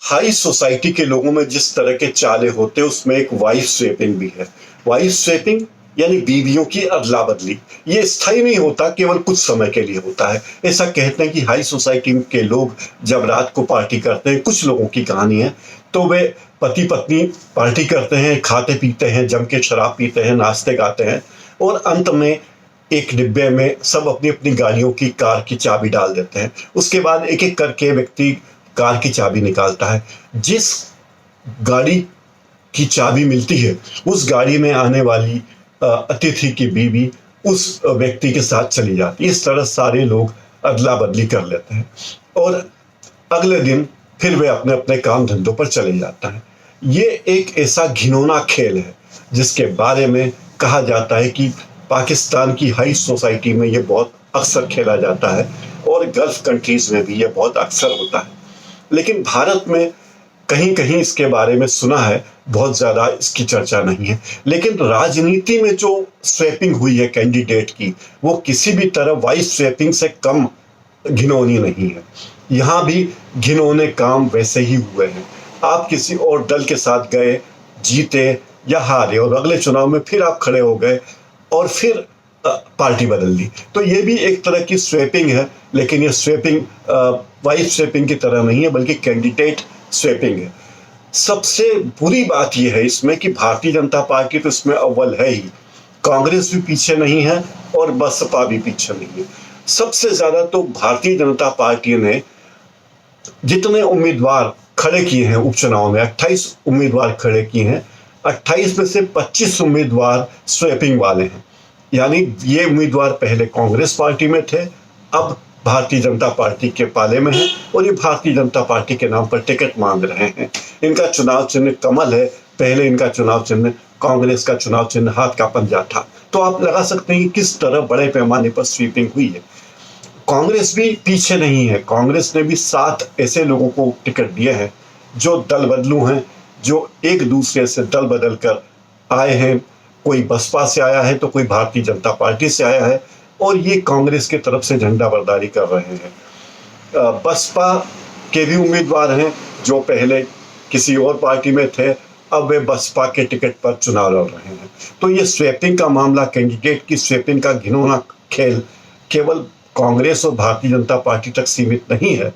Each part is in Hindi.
हाई सोसाइटी के लोगों में जिस तरह के चाले होते हैं उसमें एक वाइफ स्वैपिंग भी है। वाइफ स्वैपिंग यानी बीवियों की अदला बदली। ये स्थायी नहीं होता, केवल कुछ समय के लिए होता है। ऐसा कहते हैं कि हाई सोसाइटी के लोग जब रात को पार्टी करते हैं, कुछ लोगों की कहानी है, तो वे पति पत्नी पार्टी करते हैं, खाते पीते हैं, जम के शराब पीते हैं, नाचते गाते हैं, और अंत में एक डिब्बे में सब अपनी अपनी गाड़ियों की, कार की चाबी डाल देते हैं। उसके बाद एक एक करके व्यक्ति कार की चाबी निकालता है। जिस गाड़ी की चाबी मिलती है उस गाड़ी में आने वाली अतिथि की बीवी उस व्यक्ति के साथ चली जाती है। इस तरह सारे लोग अदला बदली कर लेते हैं और अगले दिन फिर वे अपने अपने काम धंधों पर चले जाता है। ये एक ऐसा घिनौना खेल है जिसके बारे में कहा जाता है कि पाकिस्तान की हाई सोसाइटी में ये बहुत अक्सर खेला जाता है और गल्फ कंट्रीज में भी ये बहुत अक्सर होता है। लेकिन भारत में कहीं कहीं इसके बारे में सुना है, बहुत ज़्यादा इसकी चर्चा नहीं है। लेकिन राजनीति में जो स्वैपिंग हुई है कैंडिडेट की, वो किसी भी तरह वाइस स्वैपिंग से कम घिनौनी नहीं है। यहाँ भी घिनौने काम वैसे ही हुए हैं। आप किसी और दल के साथ गए, जीते या हारे, और अगले चुनाव में फिर आप खड़े हो गए और फिर पार्टी बदल दी, तो ये भी एक तरह की स्वैपिंग है। लेकिन ये स्वैपिंग वाइफ स्वैपिंग की तरह नहीं है, बल्कि कैंडिडेट स्वैपिंग है। सबसे बुरी बात यह है इसमें कि भारतीय जनता पार्टी तो इसमें अव्वल है ही, कांग्रेस भी पीछे नहीं है और बसपा भी पीछे नहीं है। सबसे ज्यादा तो भारतीय जनता पार्टी ने जितने उम्मीदवार खड़े किए हैं उपचुनाव में, 28 उम्मीदवार खड़े किए हैं, 28 में से 25 उम्मीदवार स्वैपिंग वाले हैं। यानी ये उम्मीदवार पहले कांग्रेस पार्टी में थे, अब भारतीय जनता पार्टी के पाले में है और ये भारतीय जनता पार्टी के नाम पर टिकट मांग रहे हैं। इनका चुनाव चिन्ह कमल है, पहले इनका चुनाव चिन्ह कांग्रेस का चुनाव चिन्ह हाथ का पंजा था। तो आप लगा सकते हैं कि किस तरह बड़े पैमाने पर स्वीपिंग हुई है। कांग्रेस भी पीछे नहीं है। कांग्रेस ने भी 7 ऐसे लोगों को टिकट दिए हैं जो दल बदलू हैं, जो एक दूसरे से दल बदल कर आए हैं। कोई बसपा से आया है तो कोई भारतीय जनता पार्टी से आया है, और ये कांग्रेस की तरफ से झंडा बरदारी कर रहे हैं। बसपा के भी उम्मीदवार हैं जो पहले किसी और पार्टी में थे, अब वे बसपा के टिकट पर चुनाव लड़ रहे हैं। तो ये स्वैपिंग का मामला, कैंडिडेट की स्वैपिंग का घिनौना खेल केवल कांग्रेस और भारतीय जनता पार्टी तक सीमित नहीं है,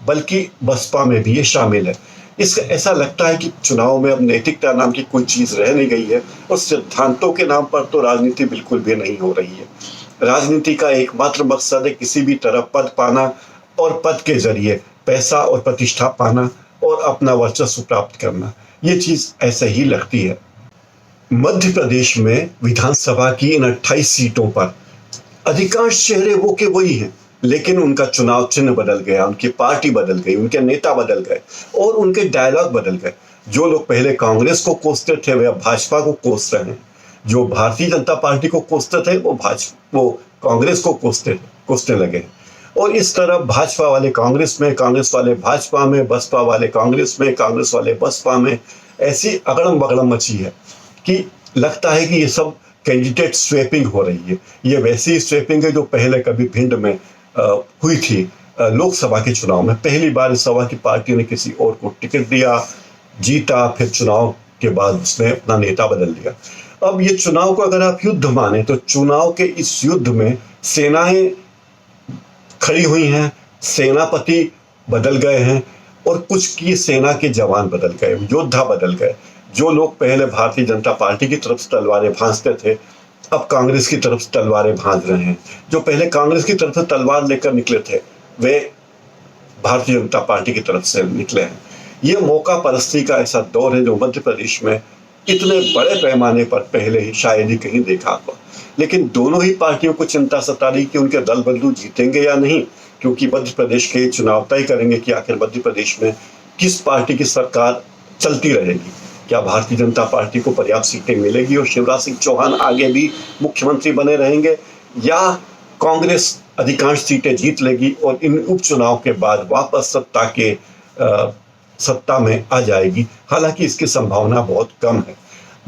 बल्कि बसपा में भी ये शामिल है। इसका ऐसा लगता है कि चुनाव में अब नैतिकता नाम की कोई चीज़ रह नहीं गई है और सिद्धांतों के नाम पर तो राजनीति बिल्कुल भी नहीं हो रही है। राजनीति का एकमात्र मकसद है किसी भी तरह पद पाना और पद के जरिए पैसा और प्रतिष्ठा पाना और अपना वर्चस्व प्राप्त करना। ये चीज़ ऐसे ही लगती है। मध्य प्रदेश में विधानसभा की इन 28 सीटों पर अधिकांश चेहरे वो के वही हैं, लेकिन उनका चुनाव चिन्ह बदल गया, उनकी पार्टी बदल गई, उनके नेता बदल गए और उनके डायलॉग बदल गए। जो लोग पहले कांग्रेस को कोसते थे वे अब भाजपा को कोस रहे हैं। जो भारतीय जनता पार्टी को कोसते थे वो कांग्रेस को कोसने लगे हैं। और इस तरह भाजपा वाले कांग्रेस में, कांग्रेस वाले भाजपा में, बसपा वाले कांग्रेस में, कांग्रेस वाले बसपा में, ऐसी अगड़म बगड़म मची है कि लगता है कि ये सब कैंडिडेट स्वैपिंग हो रही है। ये वैसी ही स्वैपिंग है जो पहले कभी भिंड में हुई थी लोकसभा के चुनाव में। पहली बार इस सभा की पार्टी ने किसी और को टिकट दिया, जीता, फिर चुनाव के बाद उसने अपना नेता बदल दिया। अब ये चुनाव को अगर आप युद्ध माने तो चुनाव के इस युद्ध में सेनाएं खड़ी हुई हैं, सेनापति बदल गए हैं और कुछ की सेना के जवान बदल गए, योद्धा बदल गए। जो लोग पहले भारतीय जनता पार्टी की तरफ से तलवारें भांजते थे अब कांग्रेस की तरफ से तलवारें भांज रहे हैं। जो पहले कांग्रेस की तरफ से तलवार लेकर निकले थे वे भारतीय जनता पार्टी की तरफ से निकले हैं। ये मौका परस्ती का ऐसा दौर है जो मध्य प्रदेश में इतने बड़े पैमाने पर पहले ही शायद ही कहीं देखा हुआ। लेकिन दोनों ही पार्टियों को चिंता सता रही कि उनके दल बंधु जीतेंगे या नहीं, क्योंकि मध्य प्रदेश के चुनाव तय करेंगे कि आखिर मध्य प्रदेश में किस पार्टी की सरकार चलती रहेगी। क्या भारतीय जनता पार्टी को पर्याप्त सीटें मिलेगी और शिवराज सिंह चौहान आगे भी मुख्यमंत्री बने रहेंगे, या कांग्रेस अधिकांश सीटें जीत लेगी और इन उपचुनाव के बाद वापस सत्ता में आ जाएगी। हालांकि इसकी संभावना बहुत कम है।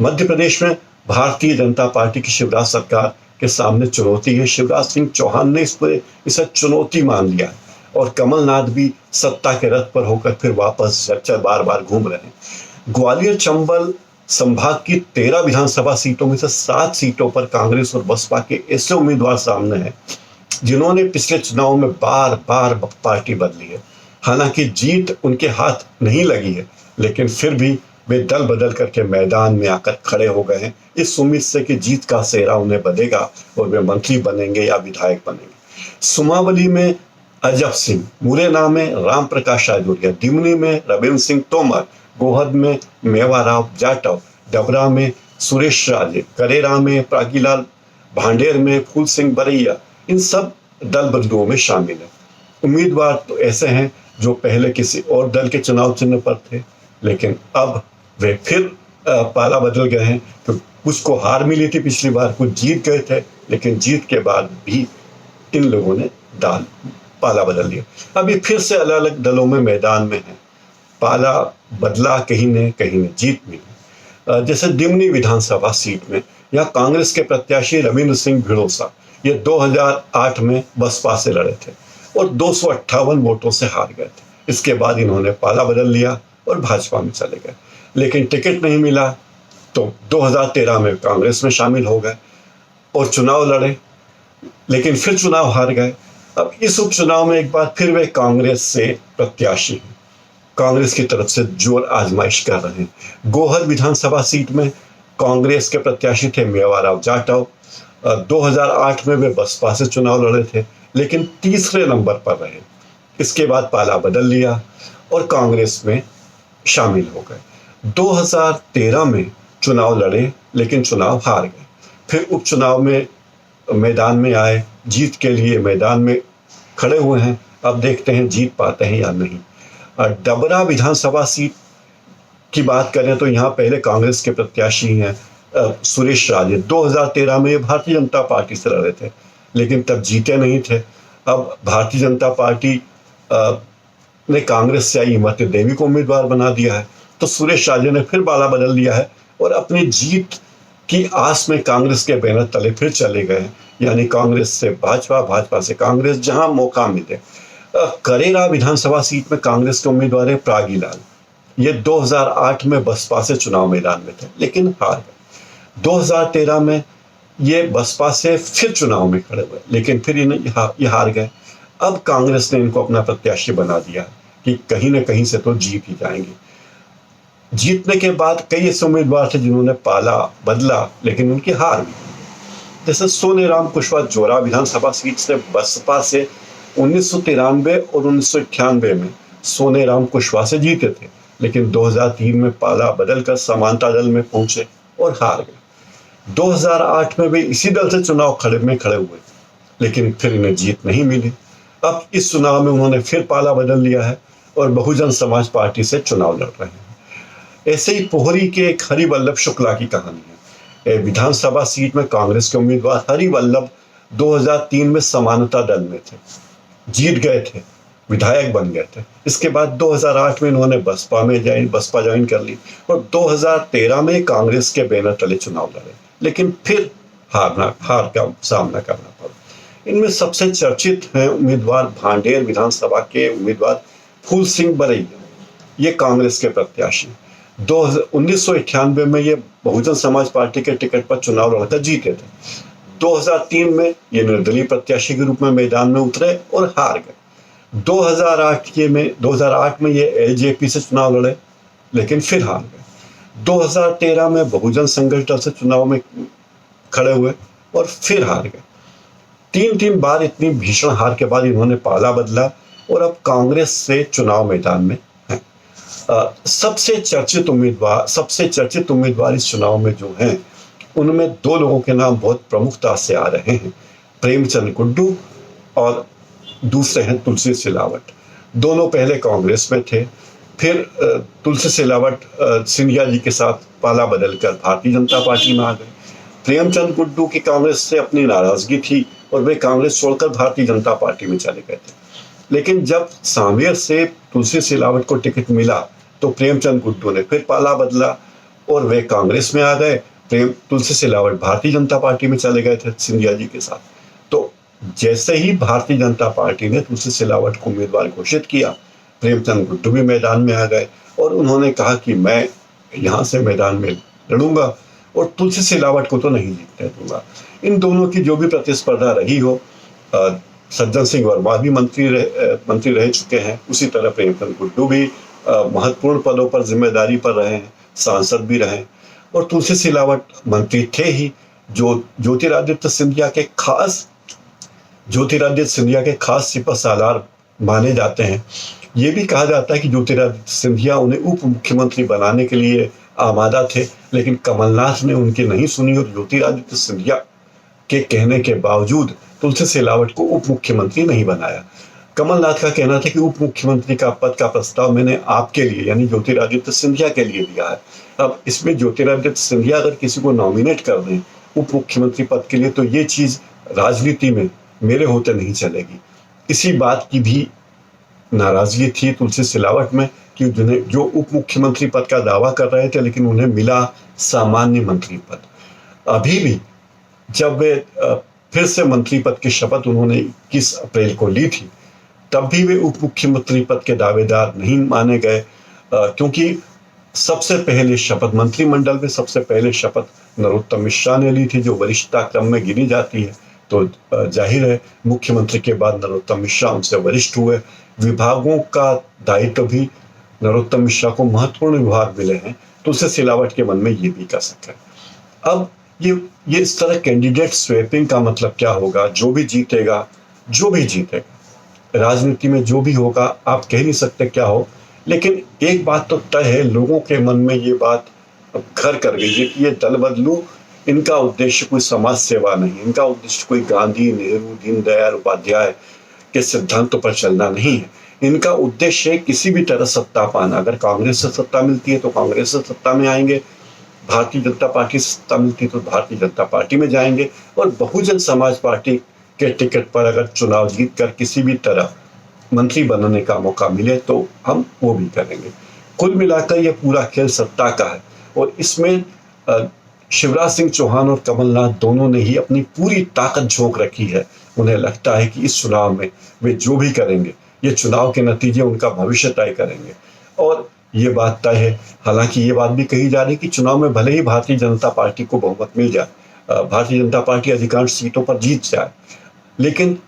मध्य प्रदेश में भारतीय जनता पार्टी की शिवराज सरकार के सामने चुनौती है। शिवराज सिंह चौहान ने इसे चुनौती मान लिया और कमलनाथ भी सत्ता के रथ पर होकर फिर वापस चर्चा बार बार घूम रहे हैं। ग्वालियर चंबल संभाग की 13 विधानसभा सीटों में से 7 सीटों पर कांग्रेस और बसपा के ऐसे उम्मीदवार सामने हैं जिन्होंने पिछले चुनाव में बार बार पार्टी बदली है। हालांकि जीत उनके हाथ नहीं लगी है, लेकिन फिर भी वे दल बदल करके मैदान में आकर खड़े हो गए हैं इस उम्मीद से कि जीत का सेहरा उन्हें बंधेगा और वे मंत्री बनेंगे या विधायक बनेंगे। सुमावली में अजब सिंह, मुरैना में राम प्रकाश राजौरिया, दिमनी में रविंद्र सिंह तोमर, गोहद में मेवाराव जाटव, डबरा में सुरेश राजे, करेरा में प्रागीलाल, भांडेर में फूल सिंह बरैया, इन सब दल बदलुओं में शामिल है। उम्मीदवार तो ऐसे हैं जो पहले किसी और दल के चुनाव चिन्ह पर थे, लेकिन अब वे फिर पाला बदल गए हैं। तो कुछ को हार मिली थी पिछली बार, कुछ जीत गए थे, लेकिन जीत के बाद भी इन लोगों ने पाला बदल लिया। अभी फिर से अलग अलग दलों में मैदान में है। पाला बदला कहीं ने जीत मिली। जैसे दिमनी विधानसभा सीट में यहाँ कांग्रेस के प्रत्याशी रविंद्र सिंह भिड़ोसा ये 2008 में बसपा से लड़े थे और 258 वोटों से हार गए थे। इसके बाद इन्होंने पाला बदल लिया और भाजपा में चले गए, लेकिन टिकट नहीं मिला तो 2013 में कांग्रेस में शामिल हो गए और चुनाव लड़े, लेकिन फिर चुनाव हार गए। अब इस उपचुनाव में एक बार फिर वे कांग्रेस से प्रत्याशी हैं, कांग्रेस की तरफ से जोर आजमाइश कर रहे हैं। गोहद विधानसभा सीट में कांग्रेस के प्रत्याशी थे मेवाराव जाटव। 2008 में वे बसपा से चुनाव लड़े थे, लेकिन तीसरे नंबर पर रहे। इसके बाद पाला बदल लिया और कांग्रेस में शामिल हो गए। 2013 में चुनाव लड़े, लेकिन चुनाव हार गए। फिर उपचुनाव में मैदान में आए, जीत के लिए मैदान में खड़े हुए हैं। अब देखते हैं जीत पाते हैं या नहीं। डबरा विधानसभा सीट की बात करें तो यहाँ पहले कांग्रेस के प्रत्याशी हैं सुरेश राजे। 2013 में ये भारतीय जनता पार्टी से लड़े थे, लेकिन तब जीते नहीं थे। अब भारतीय जनता पार्टी ने कांग्रेस से आई इमरती देवी को उम्मीदवार बना दिया है, तो सुरेश राजे ने फिर बाला बदल लिया है और अपनी जीत की आस में कांग्रेस के बैनर तले फिर चले गए, यानी कांग्रेस से भाजपा, भाजपा से कांग्रेस, जहां मौका मिले। करेरा विधानसभा सीट में कांग्रेस के उम्मीदवार है प्रागीलाल। ये 2008 में बसपा से चुनाव मैदान में थे, लेकिन हार गए। 2013 में ये बसपा से फिर चुनाव में खड़े हुए, लेकिन फिर ये हार गए। अब कांग्रेस ने इनको अपना प्रत्याशी बना दिया कि कहीं ना कहीं से तो जीत ही जाएंगे। जीतने के बाद कई ऐसे उम्मीदवार थे जिन्होंने पाला बदला, लेकिन उनकी हार भी। जैसे सोनेराम कुशवाहा जोरा विधानसभा सीट से बसपा से 1993 और 1998 में सोनेराम कुशवाहा से जीते थे, लेकिन 2003 में पाला बदलकर समानता दल में पहुंचे और हार गए। 2008 में वे इसी दल से चुनाव खड़े हुए, लेकिन फिर इन्हें जीत नहीं मिली। अब इस चुनाव में उन्होंने फिर पाला बदल लिया है और बहुजन समाज पार्टी से चुनाव लड़ रहे हैं। ऐसे ही पोहरी के एक हरिवल्लभ शुक्ला की कहानी है। विधानसभा सीट में कांग्रेस के उम्मीदवार हरिवल्लभ 2003 में समानता दल में थे, जीत गए थे, विधायक बन गए थे। इसके बाद 2008 में इन्होंने बसपा ज्वाइन कर ली और 2013 में कांग्रेस के बैनर तले चुनाव लड़े, लेकिन फिर हार का सामना करना पड़ा। इनमें सबसे चर्चित हैं उम्मीदवार भांडेर विधानसभा के उम्मीदवार फूल सिंह बरैया। ये कांग्रेस के प्रत्याशी 1991 में ये बहुजन समाज पार्टी के टिकट पर चुनाव लड़कर जीते थे। 2003 में ये निर्दलीय प्रत्याशी के रूप में मैदान में उतरे और हार गए। 2008 में ये एलजेपी से चुनाव लड़े, लेकिन फिर हार गए। 2013 में बहुजन संघर्ष दल से चुनाव में खड़े हुए और फिर हार गए। तीन बार इतनी भीषण हार के बाद इन्होंने पाला बदला और अब कांग्रेस से चुनाव मैदान में हैं। सबसे चर्चित उम्मीदवार इस चुनाव में जो हैं, उनमें दो लोगों के नाम बहुत प्रमुखता से आ रहे हैं, प्रेमचंद गुड्डू और दूसरे हैं तुलसी सिलावट। दोनों पहले कांग्रेस में थे, फिर तुलसी सिलावट सिंधिया जी के साथ पाला बदलकर भारतीय जनता पार्टी में आ गए। प्रेमचंद गुड्डू की कांग्रेस से अपनी नाराजगी थी और वे कांग्रेस छोड़कर भारतीय जनता पार्टी में चले गए थे, लेकिन जब सांवेर से तुलसी सिलावट को टिकट मिला तो प्रेमचंद गुड्डू ने फिर पाला बदला और वे कांग्रेस में आ गए। तुलसी सिलावट भारतीय जनता पार्टी में चले गए थे सिंधिया जी के साथ। तो जैसे ही भारतीय जनता पार्टी ने तुलसी सिलावट को उम्मीदवार घोषित किया, प्रेमचंद गुड्डू भी मैदान में आ गए और उन्होंने कहा कि मैं यहाँ से मैदान में लड़ूंगा और तुलसी सिलावट को तो नहीं जीतने दूंगा। इन दोनों की जो भी प्रतिस्पर्धा रही हो, सज्जन सिंह वर्मा भी मंत्री रह चुके हैं, उसी तरह प्रेमचंद गुड्डू भी महत्वपूर्ण पदों पर जिम्मेदारी पर रहे हैं, सांसद भी रहे और तुलसी सिलावट मंत्री थे ही, जो ज्योतिरादित्य सिंधिया के खास सिपह सालार माने जाते हैं। ये भी कहा जाता है कि ज्योतिरादित्य सिंधिया उन्हें उप मुख्यमंत्री बनाने के लिए आमादा थे, लेकिन कमलनाथ ने उनकी नहीं सुनी और ज्योतिरादित्य सिंधिया के कहने के बावजूद तुलसी सिलावट को उप मुख्यमंत्री नहीं बनाया। कमलनाथ का कहना था कि उप मुख्यमंत्री का पद का प्रस्ताव मैंने आपके लिए यानी ज्योतिरादित्य सिंधिया के लिए दिया है। अब इसमें ज्योतिरादित्य सिंधिया अगर किसी को नॉमिनेट कर दें उप मुख्यमंत्री पद के लिए तो ये चीज राजनीति में मेरे होते नहीं चलेगी। इसी बात की भी नाराजगी थी तुलसी सिलावट में कि जो उप मुख्यमंत्री पद का दावा कर रहे थे लेकिन उन्हें मिला सामान्य मंत्री पद। अभी भी जब वे फिर से मंत्री पद की शपथ उन्होंने 21 अप्रैल को ली थी, तब भी वे उप मुख्यमंत्री पद के दावेदार नहीं माने गए, क्योंकि सबसे पहले शपथ मंत्रिमंडल में सबसे पहले शपथ नरोत्तम मिश्रा ने ली थी, जो वरिष्ठता क्रम में गिनी जाती है। तो जाहिर है मुख्यमंत्री के बाद नरोत्तम मिश्रा उनसे वरिष्ठ हुए। विभागों का दायित्व भी नरोत्तम मिश्रा को महत्वपूर्ण विभाग मिले हैं, तो उसे सिलावट के मन में ये भी कह सकते हैं। अब ये इस तरह कैंडिडेट स्वैपिंग का मतलब क्या होगा? जो भी जीतेगा राजनीति में जो भी होगा, आप कह नहीं सकते क्या हो, लेकिन एक बात तो तय है, लोगों के मन में ये बात घर कर गई है कि ये दल बदलू, इनका उद्देश्य कोई समाज सेवा नहीं, इनका उद्देश्य कोई गांधी, नेहरू, दीनदयाल उपाध्याय के सिद्धांतों पर चलना नहीं है। इनका उद्देश्य है किसी भी तरह सत्ता पाना। अगर कांग्रेस से सत्ता मिलती है तो कांग्रेस से सत्ता में आएंगे, भारतीय जनता पार्टी से सत्ता मिलती तो भारतीय जनता पार्टी में जाएंगे, और बहुजन समाज पार्टी के टिकट पर अगर चुनाव जीत कर किसी भी तरह मंत्री बनने का मौका मिले तो हम वो भी करेंगे। कुल मिलाकर यह पूरा खेल सत्ता का है और इसमें शिवराज सिंह चौहान और कमलनाथ दोनों ने ही अपनी पूरी ताकत झोंक रखी है। उन्हें लगता है कि इस चुनाव में वे जो भी करेंगे, ये चुनाव के नतीजे उनका भविष्य तय करेंगे और ये बात तय है। हालांकि ये बात भी कही जा रही है कि चुनाव में भले ही भारतीय जनता पार्टी को बहुमत मिल जाए, भारतीय जनता पार्टी अधिकांश सीटों पर जीत जाए, लेकिन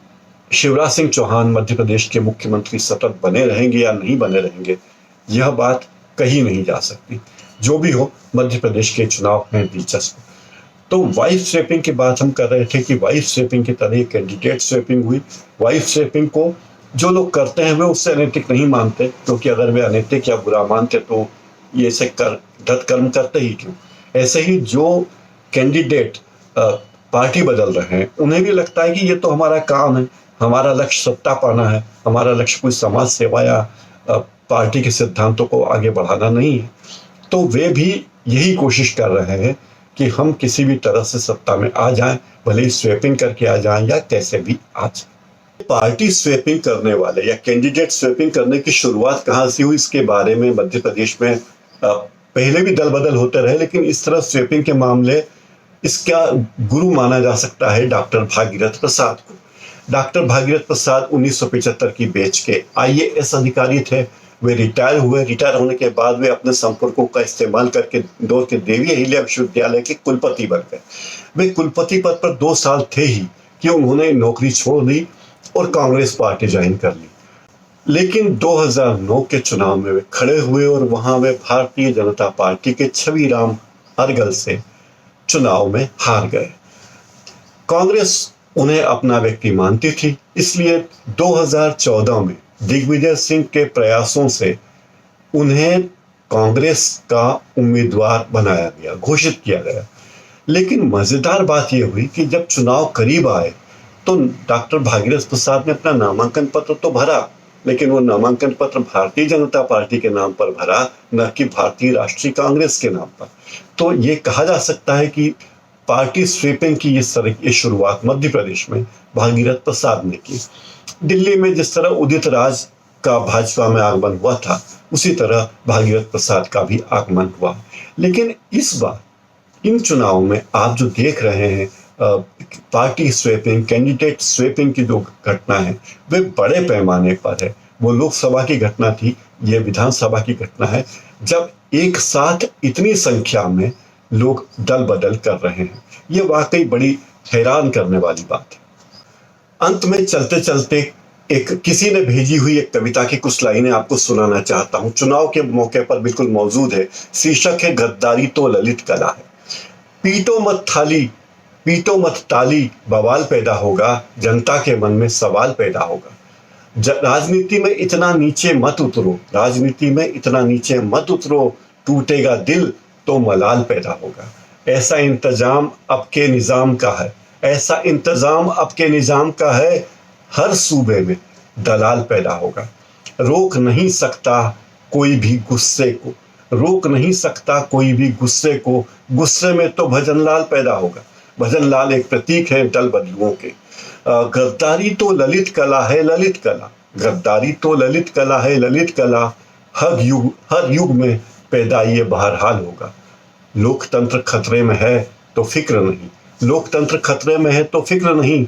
शिवराज सिंह चौहान मध्य प्रदेश के मुख्यमंत्री सतत बने रहेंगे या नहीं बने रहेंगे, यह बात कही नहीं जा सकती। जो भी हो, मध्य प्रदेश के चुनाव हैं दिलचस्प। तो वाइफ स्वैपिंग की बात हम कर रहे थे कि वाइफ स्वैपिंग की तरह कैंडिडेट स्वैपिंग हुई। वाइफ स्वैपिंग को जो लोग करते हैं वे उससे अनैतिक नहीं मानते, क्योंकि अगर वे अनैतिक या बुरा मानते तो ये से कर्म करते ही क्यों। ऐसे ही जो कैंडिडेट पार्टी बदल रहे हैं, उन्हें भी लगता है कि ये तो हमारा काम है, हमारा लक्ष्य सत्ता पाना है, हमारा लक्ष्य कोई समाज सेवा या पार्टी के सिद्धांतों को आगे बढ़ाना नहीं है। तो वे भी यही कोशिश कर रहे हैं कि हम किसी भी तरह से सत्ता में आ जाएं, भले ही स्वैपिंग करके आ जाएं या कैसे भी आ जाएं। पार्टी स्वैपिंग करने वाले या कैंडिडेट स्वैपिंग करने की शुरुआत कहाँ से हुई, इसके बारे में मध्य प्रदेश में पहले भी दल बदल होते रहे, लेकिन इस तरह स्वैपिंग के मामले इसका गुरु माना जा सकता है डॉक्टर भागीरथ प्रसाद को। डॉक्टर भागीरथ प्रसाद 1975 की बैच के IAS अधिकारी थे। वे रिटायर हुए। रिटायर होने के बाद वे अपने संपर्कों का इस्तेमाल करके इंदौर के देवी अहिल्या विश्वविद्यालय के कुलपति बन गए। वे कुलपति पद पर 2 साल थे ही कि उन्होंने नौकरी छोड़ दी और कांग्रेस पार्टी ज्वाइन कर ली। लेकिन 2009 के चुनाव में वे खड़े हुए और वहां वे भारतीय जनता पार्टी के छविराम हरगल से चुनाव में हार गए। कांग्रेस उन्हें अपना व्यक्ति मानती थी, इसलिए 2014 में दिग्विजय सिंह के प्रयासों से उन्हें कांग्रेस का उम्मीदवार बनाया गया, घोषित किया गया। लेकिन मजेदार बात यह हुई कि जब चुनाव करीब आए तो डॉक्टर भागीरथ प्रसाद ने अपना नामांकन पत्र तो भरा, लेकिन वो नामांकन पत्र भारतीय जनता पार्टी के नाम पर भरा, न कि भारतीय राष्ट्रीय कांग्रेस के नाम पर। तो ये कहा जा सकता है कि पार्टी स्वीपिंग की ये शुरुआत मध्य प्रदेश में भागीरथ प्रसाद ने की। दिल्ली में जिस तरह उदित राज का भाजपा में आगमन हुआ था, उसी तरह भागीरथ प्रसाद का भी आगमन हुआ। लेकिन इस बार इन चुनावों में आप जो देख रहे हैं, पार्टी स्वैपिंग, कैंडिडेट स्वैपिंग की जो घटना है वे बड़े पैमाने पर है। वो लोकसभा की घटना थी, ये विधानसभा की घटना है, जब एक साथ इतनी संख्या में लोग दल बदल कर रहे हैं। ये वाकई बड़ी हैरान करने वाली बात है। अंत में चलते चलते एक किसी ने भेजी हुई एक कविता की कुछ लाइनें आपको सुनाना चाहता हूं। चुनाव के मौके पर बिल्कुल मौजूद है। शीर्षक है गद्दारी तो ललित कला है। पीटो मत थाली, पीटो मत ताली, बवाल पैदा होगा, जनता के मन में सवाल पैदा होगा। राजनीति में इतना नीचे मत उतरो, राजनीति में इतना नीचे मत उतरो, टूटेगा दिल तो मलाल पैदा होगा। ऐसा इंतजाम अब के निजाम का है, ऐसा इंतजाम अब के निजाम का है, हर सूबे में दलाल पैदा होगा। रोक नहीं सकता कोई भी गुस्से को, रोक नहीं सकता कोई भी गुस्से को, गुस्से में तो भजनलाल पैदा होगा। भजनलाल एक प्रतीक है दल बदलुओं के। गद्दारी तो ललित कला है, ललित कला, गद्दारी तो ललित कला है, ललित कला, हर युग में पैदा ये बहरहाल होगा। लोकतंत्र खतरे में है तो फिक्र नहीं, लोकतंत्र खतरे में है तो फिक्र नहीं,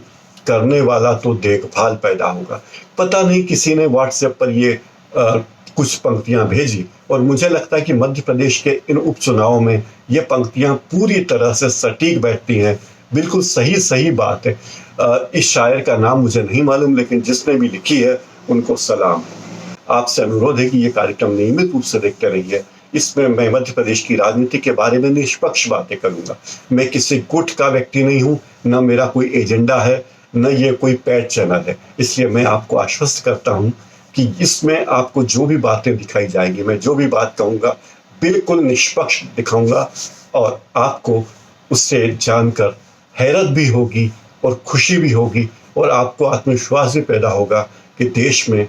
करने वाला तो देखभाल पैदा होगा। पता नहीं किसी ने व्हाट्सएप पर ये कुछ पंक्तियां भेजी और मुझे लगता है कि मध्य प्रदेश के इन उपचुनावों में ये पंक्तियां पूरी तरह से सटीक बैठती हैं। बिल्कुल सही सही बात है। इस शायर का नाम मुझे नहीं मालूम, लेकिन जिसने भी लिखी है उनको सलाम है। आपसे अनुरोध है कि ये कार्यक्रम नियमित रूप से देखते रहिए। इसमें मैं मध्य प्रदेश की राजनीति के बारे में निष्पक्ष बातें करूंगा। मैं किसी गुट का व्यक्ति नहीं हूं, न मेरा कोई एजेंडा है, न ये कोई पेड चैनल है। इसलिए मैं आपको आश्वस्त करता हूं कि इसमें आपको जो भी बातें दिखाई जाएंगी, मैं जो भी बात कहूंगा बिल्कुल निष्पक्ष दिखाऊंगा और आपको उससे जानकर हैरत भी होगी और खुशी भी होगी और आपको आत्मविश्वास भी पैदा होगा कि देश में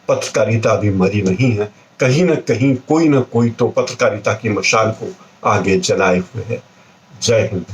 पत्रकारिता भी मरी नहीं है। कहीं ना कहीं कोई ना कोई तो पत्रकारिता की मशाल को आगे जलाए हुए है। जय हिंद।